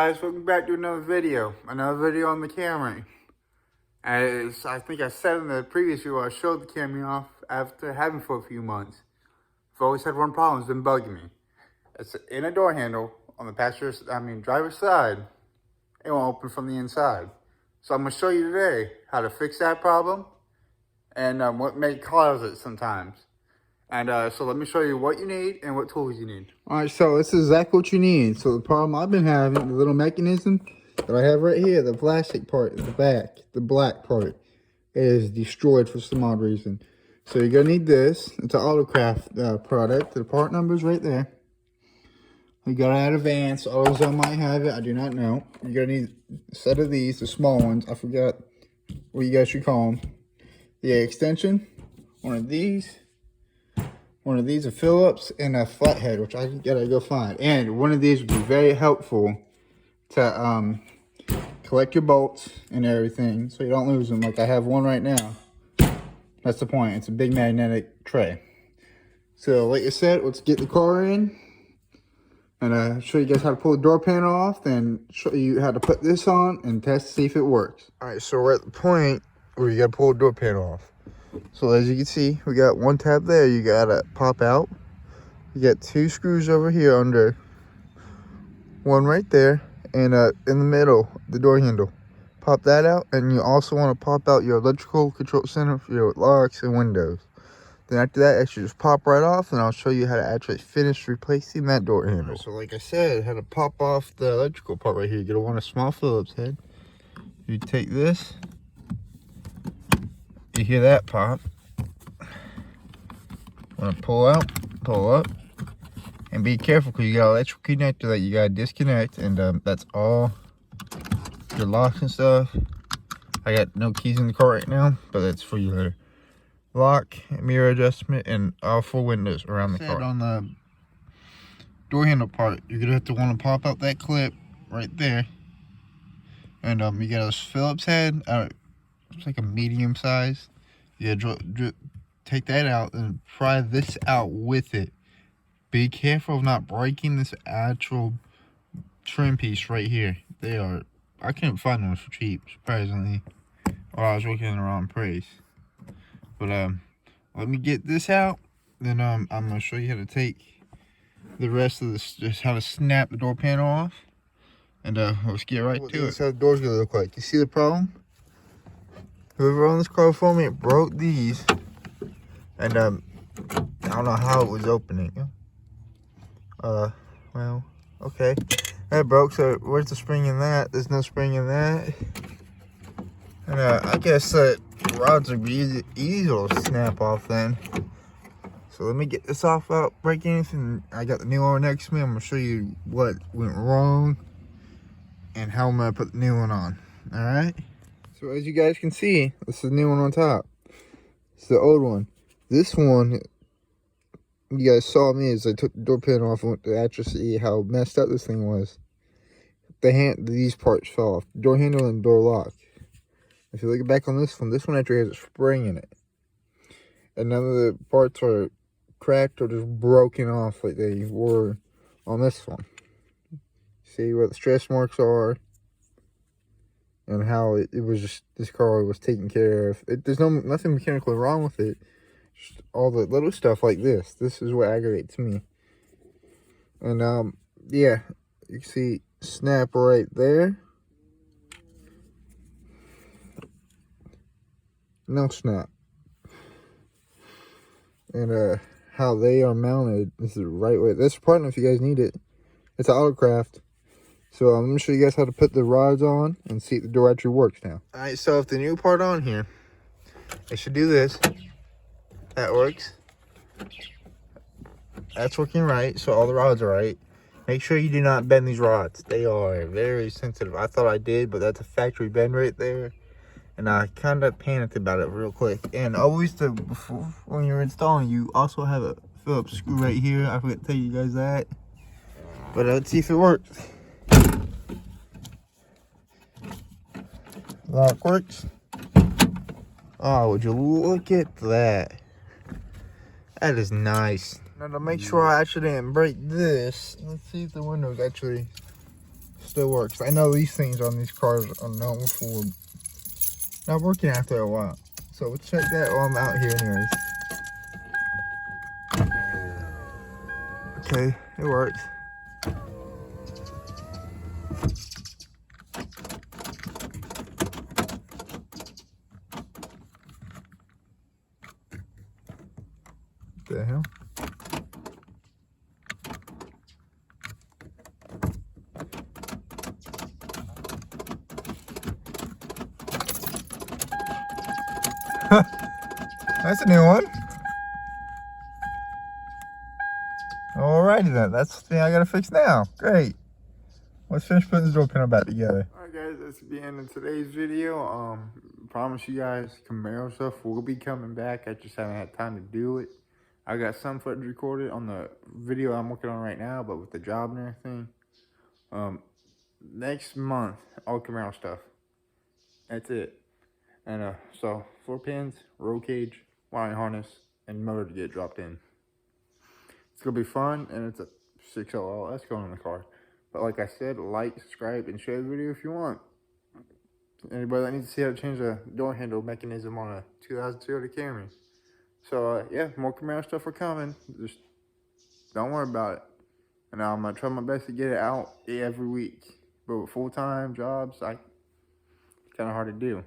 guys, welcome back to another video on the Camry. As I think I said in the previous video, I showed the Camry off after having it for a few months. I've always had one problem, it's been bugging me. It's in a door handle on the driver's side. It won't open from the inside. So I'm gonna show you today how to fix that problem and what may cause it sometimes. And so let me show you what you need and what tools you need. All right, so this is exactly what you need. So the problem I've been having, the little mechanism that I have right here, the plastic part at the back, the black part, is destroyed for some odd reason. So you're gonna need this. It's an Autocraft product. The part number's right there. You got it at Advance. AutoZone might have it. I do not know. You're gonna need a set of these, the small ones. I forgot what you guys should call them. The extension, one of these, a Phillips, and a flathead, which I gotta go find. And one of these would be very helpful to collect your bolts and everything, so you don't lose them. Like I have one right now. That's the point. It's a big magnetic tray. So, like I said, let's get the car in, and show you guys how to pull the door panel off, then show you how to put this on and test to see if it works. All right, so we're at the point where you gotta pull the door panel off. So as you can see, we got one tab there you gotta pop out. You got two screws over here under, one right there, and in the middle, the door handle. Pop that out, and you also want to pop out your electrical control center for your locks and windows. Then after that, it should just pop right off, and I'll show you how to actually finish replacing that door handle. So like I said, how to pop off the electrical part right here. You're gonna want a small Phillips head. You take this. You hear that pop. Want to pull out, pull up, and be careful because you got an electrical connector that you got to disconnect, and that's all your locks and stuff. I got no keys in the car right now, but that's for your lock, mirror adjustment, and all four windows around the car. On the door handle part, you're gonna have to want to pop out that clip right there, and you got a Phillips head. It's like a medium size. Yeah, take that out and pry this out with it. Be careful of not breaking this actual trim piece right here. They are, I couldn't find them for cheap, surprisingly. Or I was looking in the wrong place. But let me get this out. Then I'm gonna show you how to take the rest of this, just how to snap the door panel off. And let's get right to it. This is how the door's gonna look like. You see the problem? Whoever owned this car for me, it broke these, and I don't know how it was opening. Well, okay, that broke. So where's the spring in that? There's no spring in that, and I guess that rods would be easy to snap off then. So let me get this off without breaking anything. I got the new one next to me. I'm gonna show you what went wrong and how I'm gonna put the new one on. All right. So as you guys can see, this is the new one on top. It's the old one. This one, you guys saw me as I took the door panel off and went to actually see how messed up this thing was. These parts fell off. Door handle and door lock. If you look back on this one actually has a spring in it. And none of the parts are cracked or just broken off like they were on this one. See where the stress marks are. And how it was just, this car was taken care of. There's nothing mechanically wrong with it. Just all the little stuff like this. This is what aggravates me. And yeah, you can see snap right there. No snap. And how they are mounted, this is the right way. This part, if you guys need it, it's an Autocraft. So I'm going to show you guys how to put the rods on and see if the door actually works now. Alright, so if the new part on here, it should do this. That works. That's working right, so all the rods are right. Make sure you do not bend these rods. They are very sensitive. I thought I did, but that's a factory bend right there. And I kind of panicked about it real quick. And always, before when you're installing, you also have a Phillips screw right here. I forgot to tell you guys that. But let's see if it works. Lock works. Oh, would you look at that? That is nice. Now to make sure I actually didn't break this, let's see if the windows actually still works. I know these things on these cars are known for not working after a while. So we'll check that while I'm out here anyways. Okay, it works. What the hell? That's a new one. Alrighty then, that's the thing I gotta fix now. Great. Let's finish putting this door panel back together. Alright guys, that's the end of today's video. Promise you guys Camaro stuff will be coming back. I just haven't had time to do it. I got some footage recorded on the video I'm working on right now, but with the job and everything. Next month, all Camaro stuff. That's it. And so 4 pins, roll cage, wiring harness, and motor to get dropped in. It's gonna be fun, and it's a 6L LS going in the car. But like I said, like, subscribe, and share the video if you want. Anybody that needs to see how to change the door handle mechanism on a 2002 Camry. So yeah, more Camaro stuff are coming. Just don't worry about it. And I'm gonna try my best to get it out every week. But with full-time jobs, it's kind of hard to do.